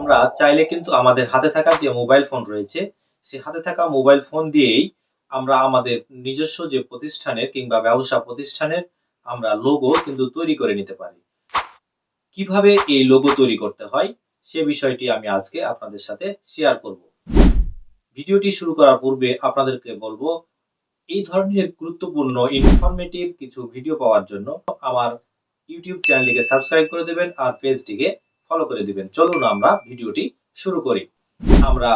আমরা চাইলে কিন্তু আমাদের হাতে থাকা যে মোবাইল ফোন রয়েছে, সে হাতে থাকা মোবাইল ফোন দিয়েই আমরা আমাদের নিজস্ব যে প্রতিষ্ঠানের কিংবা ব্যবসা প্রতিষ্ঠানের আমরা লোগো কিন্তু তৈরি করে নিতে পারি। কিভাবে এই লোগো তৈরি করতে হয়, সে বিষয়টি আমি আজকে আপনাদের সাথে শেয়ার করব। ভিডিওটি শুরু করার পূর্বে আপনাদেরকে বলবো, এই ধরনের গুরুত্বপূর্ণ ইনফরমেটিভ কিছু ভিডিও পাওয়ার জন্য আমার ইউটিউব চ্যানেলটিকে সাবস্ক্রাইব করে দেবেন আর পেজটিকে ফলো করে দিবেন। চলুন আমরা ভিডিওটি শুরু করি। আমরা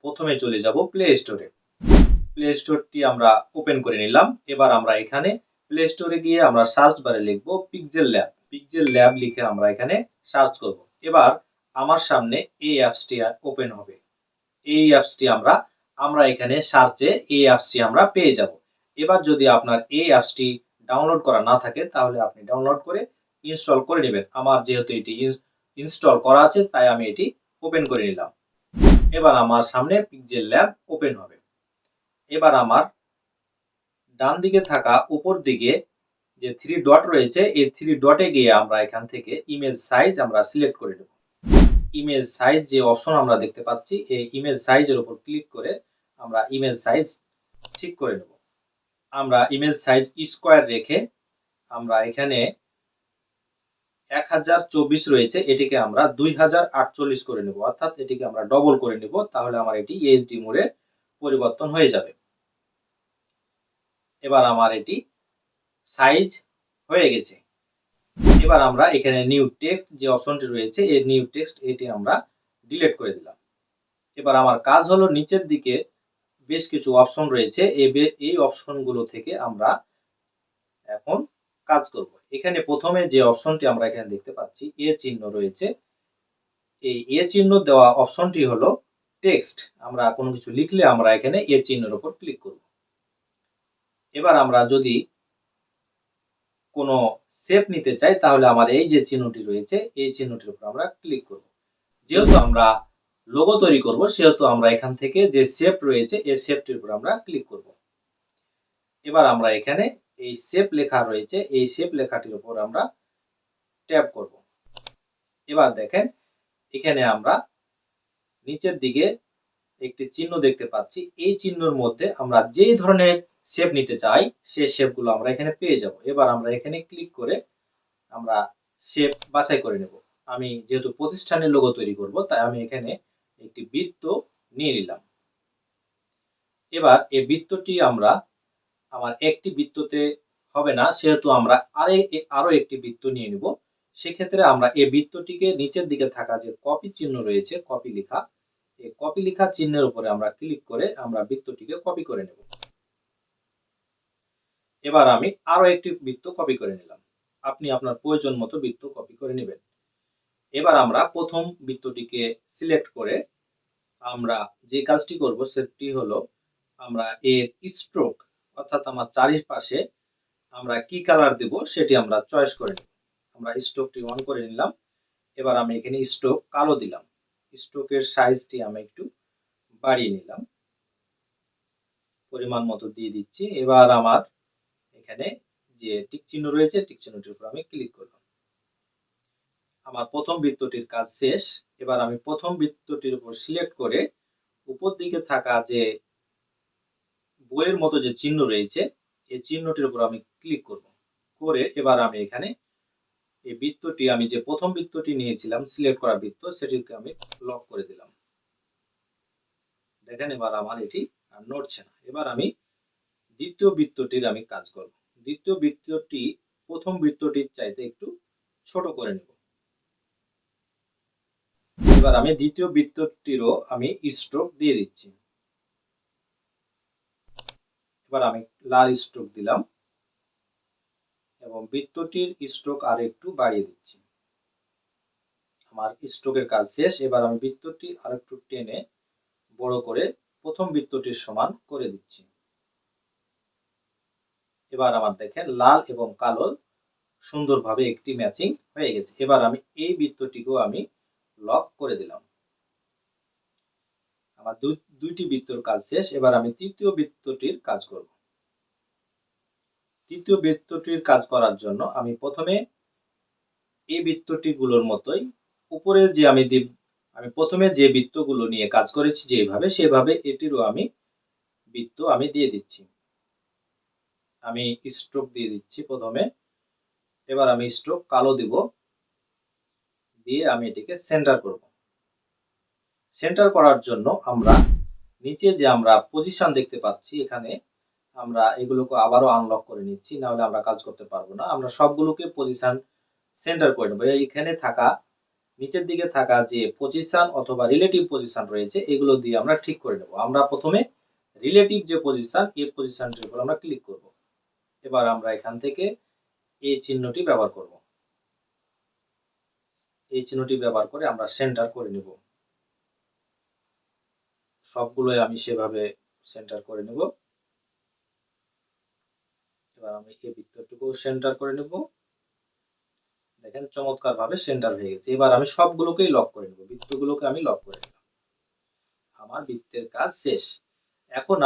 প্রথমে চলে যাব প্লে স্টোরে। প্লে স্টোরটি আমরা ওপেন করে নিলাম। এবার আমরা এখানে প্লে স্টোরে গিয়ে আমরা সার্চ বারে লিখব পিক্সেল ল্যাব। পিক্সেল ল্যাব লিখে আমরা এখানে সার্চ করব। এবার আমার সামনে এই অ্যাপসটি ওপেন হবে। এই অ্যাপসটি আমরা এখানে সার্চে এই অ্যাপসটি আমরা পেয়ে যাব। এবার যদি আপনার এই অ্যাপসটি ডাউনলোড করা না থাকে তাহলে আপনি ডাউনলোড করে ইনস্টল করে নেবেন। আমার যেহেতু এটি ইনস্টল করা আছে তাই আমি এটি ওপেন করে নিলাম। এবার আমার সামনে পিক্সেল ল্যাব ওপেন হবে। এবার আমার ডান দিকে থাকা উপর দিকে যে থ্রি ডট রয়েছে এই থ্রি ডটে গিয়ে আমরা এখান থেকে ইমেজ সাইজ আমরা সিলেক্ট করে নেব। ইমেজ সাইজ যে অপশন আমরা দেখতে পাচ্ছি, এই ইমেজ সাইজের উপর ক্লিক করে আমরা ইমেজ সাইজ ঠিক করে নেব। আমরা ইমেজ সাইজ স্কোয়ার রেখে আমরা এখানে 1024 রয়েছে, এটিকে আমরা 2048 করে নেব, অর্থাৎ এটিকে আমরা ডবল করে নেব, তাহলে আমার এটি এইচডি মোডে পরিবর্তন হয়ে যাবে। এবার আমার এটি সাইজ হয়ে গেছে। এবার আমরা এখানে নিউ টেক্সট যে অপশনটি রয়েছে এই নিউ টেক্সট এটি আমরা ডিলিট করে দিলাম। এবার আমার কাজ হলো নিচের দিকে বেশ কিছু অপশন রয়েছে, এই অপশনগুলো থেকে আমরা এখন কাজ করব। এখানে প্রথমে যে অপশনটি আমরা এখানে দেখতে পাচ্ছি এ চিহ্ন রয়েছে, এই এ চিহ্ন দেওয়া অপশনটি হলো টেক্সট। আমরা কোনো কিছু লিখলে আমরা এখানে এ চিহ্নের উপর ক্লিক করব। এবার আমরা যদি কোনো শেপ নিতে চাই তাহলে আমার এই যে চিহ্নটি রয়েছে এই চিহ্নটির উপর আমরা ক্লিক করব। যেহেতু আমরা লোগো তৈরি করব সেহেতু আমরা এখান থেকে যে শেপ রয়েছে এই শেপটির উপর আমরা ক্লিক করব। এবার আমরা এখানে এই শেপ লেখা রয়েছে এই শেপ লেখাটির উপর আমরা ট্যাপ করব। এবার দেখেন এখানে আমরা নিচের দিকে একটি চিহ্ন দেখতে পাচ্ছি, এই চিহ্নের মধ্যে আমরা যেই ধরনের শেপ নিতে চাই সেই শেপগুলো আমরা এখানে পেয়ে যাব। এবার আমরা এখানে ক্লিক করে আমরা শেপ বাছাই করে নেব। আমি যেহেতু প্রতিষ্ঠানের লোগো তৈরি করব তাই আমি এখানে একটি বৃত্ত নিয়ে নিলাম। এবার এই বৃত্তটি আমার একটি বৃত্ততে হবে না, সেহেতু আমরা আরো একটি বৃত্ত নিয়ে নিব। সেক্ষেত্রে আমরা এই বৃত্তটিকে নিচের দিকে থাকা যে কপি চিহ্ন রয়েছে কপি লেখা, এই কপি লেখা চিহ্নের উপরে আমরা ক্লিক করে আমরা বৃত্তটিকে কপি করে নেব। এবার আমি আরো একটি বৃত্ত কপি করে নিলাম। আপনি আপনার প্রয়োজন মতো বৃত্ত কপি করে নেবেন। এবার আমরা প্রথম বৃত্তটিকে সিলেক্ট করে আমরা যে কাজটি করব সেটি হলো আমরা এর স্ট্রোক অর্থাৎ আমার চারিপাশে আমরা কি কালার দেব সেটি আমরা চয়েস করে নেব। আমরা স্ট্রোকটি অন করে নিলাম। এবার আমি এখানে স্ট্রোক কালো দিলাম। স্ট্রোকের সাইজটি আমি একটু বাড়িয়ে নিলাম, পরিমাণ মতো দিয়ে দিচ্ছি। এবার আমার এখানে যে টিক চিহ্ন রয়েছে টিক চিহ্নটির উপর আমি ক্লিক করলাম। আমার প্রথম বৃত্তটির কাজ শেষ। এবার আমি প্রথম বৃত্তটির উপর সিলেক্ট করে উপর দিকে থাকা যে বইয়ের মতো যে চিহ্ন রয়েছে এই চিহ্নটির উপর আমি ক্লিক করব। করে এবার আমি এখানে এই বৃত্তটি আমি যে প্রথম বৃত্তটি নিয়েছিলাম সিলেক্ট করা বৃত্ত সেটিকে আমি লক করে দিলাম। দেখেন এবার আমার এটি আর নড়ছে না। এবার আমি দ্বিতীয় বৃত্তটির আমি কাজ করব। দ্বিতীয় বৃত্তটি প্রথম বৃত্তটির চাইতে একটু ছোট করে নেব। এবার আমি দ্বিতীয় বৃত্তটিরও আমি স্ট্রোক দিয়ে দিচ্ছি। এবার আমি লাল স্ট্রোক দিলাম এবং বৃত্তটির স্ট্রোক আর একটু বাড়িয়ে দিচ্ছি। আমার স্ট্রোকের কাজ শেষ। এবার আমি বৃত্তটি আর একটু টেনে বড় করে প্রথম বৃত্তটির সমান করে দিচ্ছি। এবার আমার দেখেন লাল এবং কালো সুন্দরভাবে একটি ম্যাচিং হয়ে গেছে। এবার আমি এই বৃত্তটিকেও আমি লক করে দিলাম। আমার দুইটি বৃত্তর কাজ শেষ। এবার আমি তৃতীয় বৃত্তটির কাজ করব। তৃতীয় বৃত্তটির কাজ করার জন্য আমি প্রথমে এই বৃত্তটিগুলোর মতোই উপরে যে আমি আমি প্রথমে যে বৃত্তগুলো নিয়ে কাজ করেছি যেভাবে, সেভাবে এটিরও আমি বৃত্ত আমি দিয়ে দিচ্ছি। আমি স্ট্রোক দিয়ে দিচ্ছি প্রথমে। এবার আমি স্ট্রোক কালো দিব, দিয়ে আমি এটিকে সেন্টার করব। সেন্টার করার জন্য আমরা নিচে যে আমরা পজিশন দেখতে পাচ্ছি, এখানে আমরা এগুলোকে আবারও আনলক করে নিচ্ছি, নাহলে আমরা কাজ করতে পারবো না। আমরা সবগুলোকে পজিশন সেন্টার করে নেব। এখানে থাকা নিচের দিকে থাকা যে পজিশন অথবা রিলেটিভ পজিশন রয়েছে, এগুলো দিয়ে আমরা ঠিক করে নেব। আমরা প্রথমে রিলেটিভ যে পজিশন, এই পজিশনটির উপর আমরা ক্লিক করব। এবার আমরা এখান থেকে এই চিহ্নটি ব্যবহার করব। এই চিহ্নটি ব্যবহার করে আমরা সেন্টার করে নেব। সবগুলোই আমি সেভাবে সেন্টার করে নেব। এবার আমি এই বৃত্তটুকু সেন্টার করে নেব। দেখেন চমৎকার ভাবে সেন্টার হয়ে গেছে। এবার আমি সবগুলোকেই লক করে নেব, বৃত্তগুলোকে আমি লক করে নিলাম। আমার বৃত্তের কাজ শেষ। এখন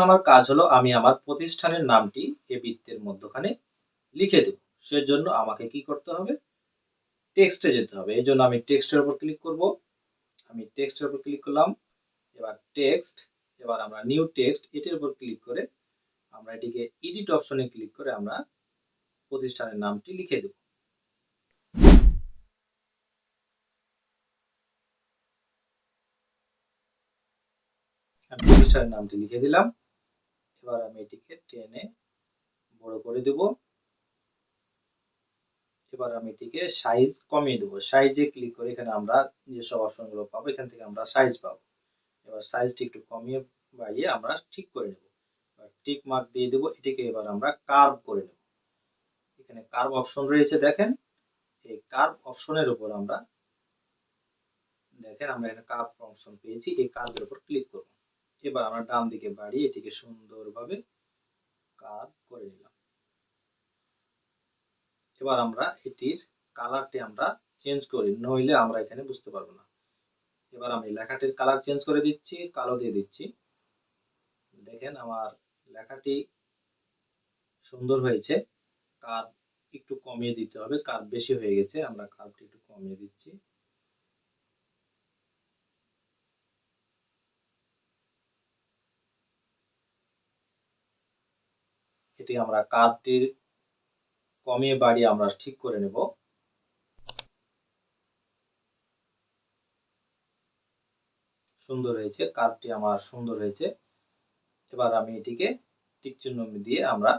আমার কাজ হলো আমি আমার প্রতিষ্ঠানের নামটি এই বৃত্তের মধ্যখানে লিখে দেব। সেজন্য আমাকে কি করতে হবে? টেক্সটে যেতে হবে। এই জন্য আমি টেক্সটের উপর ক্লিক করব। আমি টেক্সটের উপর ক্লিক করলাম। এবার টেক্সট, এবার আমরা নিউ টেক্সট এটির উপর ক্লিক করে আমরা এটিকে এডিট অপশনে ক্লিক করে আমরা প্রতিষ্ঠানের নামটি লিখে দেব। আমি প্রতিষ্ঠানের নামটি লিখে দিলাম। এবার আমি এটিকে টেনে বড় করে দেব। এবার আমি এটিকে সাইজ কমিয়ে দেব। সাইজে ক্লিক করে এখানে আমরা যেসব অপশনগুলো পাবো, এখান থেকে আমরা সাইজ পাবো। এবার সাইজটি একটু কমিয়ে বাড়িয়ে আমরা ঠিক করে নেব। টিক মার্ক দিয়ে দেব। এটিকে এবার আমরা কার্ভ করে নেব। এখানে কার্ভ অপশন রয়েছে, দেখেন এই কার্ভ অপশনের উপর আমরা এখানে কার্ভ অপশন পেয়েছি। এই কার্ভের উপর ক্লিক করব। এবার আমরা ডান দিকে বাড়িয়ে এটিকে সুন্দরভাবে কার্ভ করে নিলাম। এবার আমরা এটির কালারটি আমরা চেঞ্জ করি, নইলে আমরা এখানে বুঝতে পারবো না। এবার আমি লেখাটির কালার চেঞ্জ করে দিচ্ছি, কালো দিয়ে দিচ্ছি। দেখেন আমার লেখাটি সুন্দর হয়েছে। কার্ভ একটু কমিয়ে দিতে হবে, কার্ভ বেশি হয়ে গেছে, আমরা কার্ভটি একটু কমিয়ে দিচ্ছি। এটি আমরা কার্ভটির কমিয়ে বাড়িয়ে আমরা ঠিক করে নেব। সুন্দর হয়েছে, কার্ভটি আমার সুন্দর হয়েছে। এবার আমি এটিকে টিক চিহ্ন দিয়ে আমরা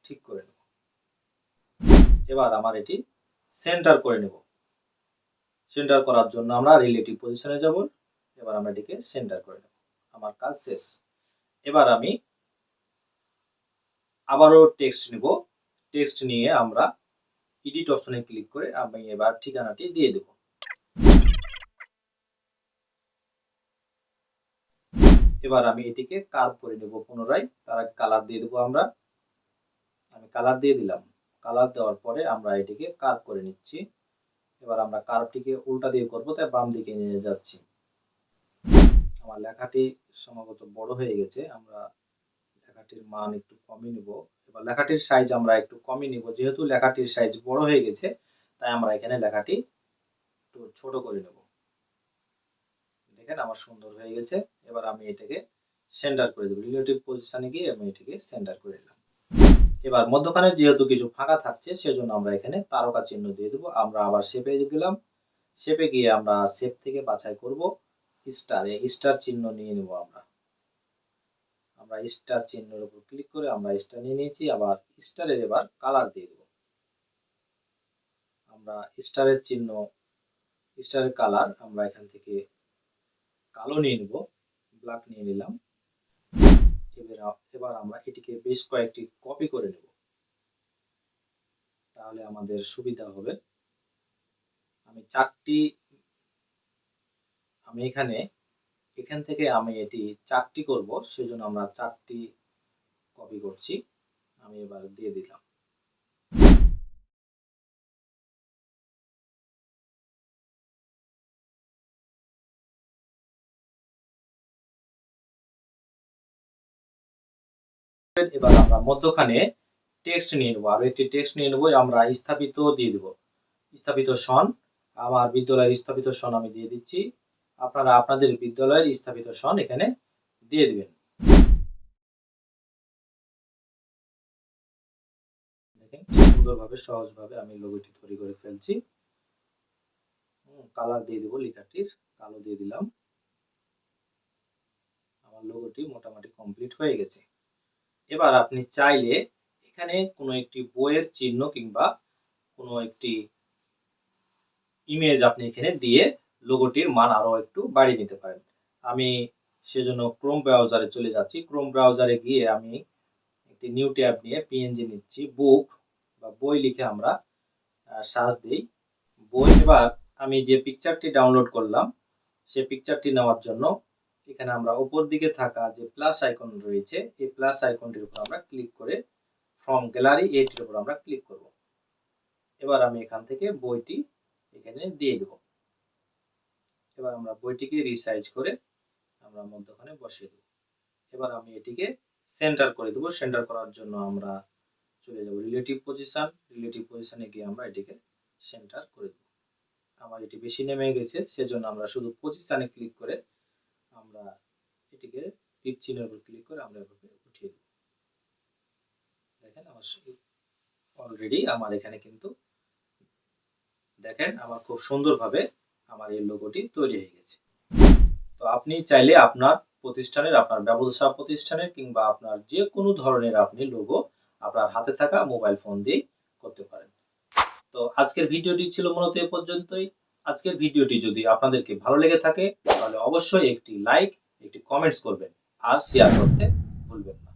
ঠিক করে নেব। এবার আমার এটি সেন্টার করে নেব। সেন্টার করার জন্য আমরা রিলেটিভ পজিশনে যাব। এবার আমরা এটিকে সেন্টার করে নেব। আমার কাজ শেষ। এবার আমি আবারও টেক্সট নিব। টেক্সট নিয়ে আমরা এডিট অপশনে ক্লিক করে আমি এবার ঠিকানাটি দিয়ে দেব। এবার আমি এটিকে কার্ভ করে নেব পুনরায়। তার আগে কালার দিয়ে দেবো আমরা। আমি কালার দিয়ে দিলাম। কালার দেওয়ার পরে আমরা এটিকে কার্ভ করে নিচ্ছি। এবার আমরা কার্ভটিকে উল্টা দিয়ে করব, তাই বাম দিকে নিয়ে যাচ্ছি। আমার লেখাটি সম্ভবত বড় হয়ে গেছে, আমরা লেখাটির মান একটু কমিয়ে নিব। এবার লেখাটির সাইজ আমরা একটু কমিয়ে নিব, যেহেতু লেখাটির সাইজ বড় হয়ে গেছে, তাই আমরা এখানে লেখাটি একটু ছোট করে নেব। দেখেন আমার সুন্দর হয়ে গেছে। এবার আমি এটাকে সেন্টার করে দেব। রিলেটিভ পজিশনে গিয়ে আমি এটাকে সেন্টার করে দিলাম। এবার মধ্যখানে যেহেতু কিছু ফাঁকা থাকছে, সেজন্য আমরা এখানে তারকা চিহ্ন দিয়ে দেবো। আমরা আবার শেপে গেলাম। শেপে গিয়ে আমরা শেপ থেকে বাছাই করব স্টার। এই স্টার চিহ্ন নিয়ে নেব আমরা। আমরা স্টার চিহ্নের উপর ক্লিক করে আমরা স্টার নিয়ে নিয়েছি। আবার স্টারের এবার কালার দিয়ে দেব। আমরা স্টারের চিহ্ন, স্টারের কালার আমরা এখান থেকে কালো নিয়ে নেব, ব্ল্যাক নিয়ে নিলাম। এবার আমরা এটিকে বেশ কয়েকটি কপি করে নেব, তাহলে আমাদের সুবিধা হবে। আমি এখান থেকে আমি এটি 4টি করব, সেজন্য আমরা 4টি কপি করছি। আমি এবার দিয়ে দিলাম। এবার আমরা মধ্যখানে টেক্সট নিয়ে নেব, আরো একটি টেক্সট নিয়ে নেব। আমরা স্থাপিত দিয়ে দেব, স্থাপিত সন। আমার বিদ্যালয়ের স্থাপিত সন আমি দিয়ে দিচ্ছি, আপনারা আপনাদের বিদ্যালয়ের স্থাপিত সন এখানে দিয়ে দিবেন। দেখেন সুন্দরভাবে সহজভাবে আমি লোগোটি তৈরি করে ফেলছি। কালার দিয়ে দেব, লেখাটির কালো দিয়ে দিলাম। আমার লোগোটি মোটামুটি কমপ্লিট হয়ে গেছে। এবার আপনি চাইলে এখানে কোনো একটি বইয়ের চিহ্ন কিংবা কোনো একটি ইমেজ আপনি এখানে দিয়ে লোগোটির মান আরো একটু বাড়িয়ে নিতে পারেন। আমি সেজন্য ক্রোম ব্রাউজারে চলে যাচ্ছি। ক্রোম ব্রাউজারে গিয়ে আমি একটি নিউ ট্যাব নিয়ে পিএনজি নিচ্ছি, বুক বা বই লিখে আমরা সার্চ দিই বই। এবার আমি যে পিকচারটি ডাউনলোড করলাম সেই পিকচারটি নেওয়ার জন্য এখানে আমরা উপর দিকে থাকা যে প্লাস আইকন রয়েছে এই প্লাস আইকনটির উপর আমরা ক্লিক করে ফ্রম গ্যালারি এইটির উপর আমরা ক্লিক করব। এবার আমি এখান থেকে বইটি এখানে দিয়ে দেব। এবার আমরা বইটিকে রিসাইজ করে আমরা মধ্যখানে বসিয়ে দেব। এবার আমি এটিকে সেন্টার করে দেব। সেন্টার করার জন্য আমরা চলে যাব রিলেটিভ পজিশন। রিলেটিভ পজিশনে গিয়ে আমরা এটিকে সেন্টার করে দেব। আমার এটি বেশি নেমে গেছে, সেজন্য আমরা শুধু পজিশনে ক্লিক করে আমরা এটিকে তীর চিহ্নের উপর ক্লিক করে আমরা এভাবে উঠিয়ে দেব। দেখেন আমার অলরেডি আমার এখানে কিন্তু দেখেন আমার খুব সুন্দরভাবে আমার এই লোগোটি তৈরি হয়ে গেছে। তো আপনি চাইলে আপনার প্রতিষ্ঠানের, আপনার ব্যবসা প্রতিষ্ঠানের কিংবা আপনার যে কোনো ধরনের আপনি লোগো আপনার হাতে থাকা মোবাইল ফোন দিয়ে করতে পারেন। তো আজকের ভিডিওটি ছিল মূলত এ পর্যন্তই। আজকের ভিডিওটি যদি আপনাদেরকে ভালো লেগে থাকে তাহলে অবশ্যই একটি লাইক, একটি কমেন্টস করবেন আর শেয়ার করতে ভুলবেন না।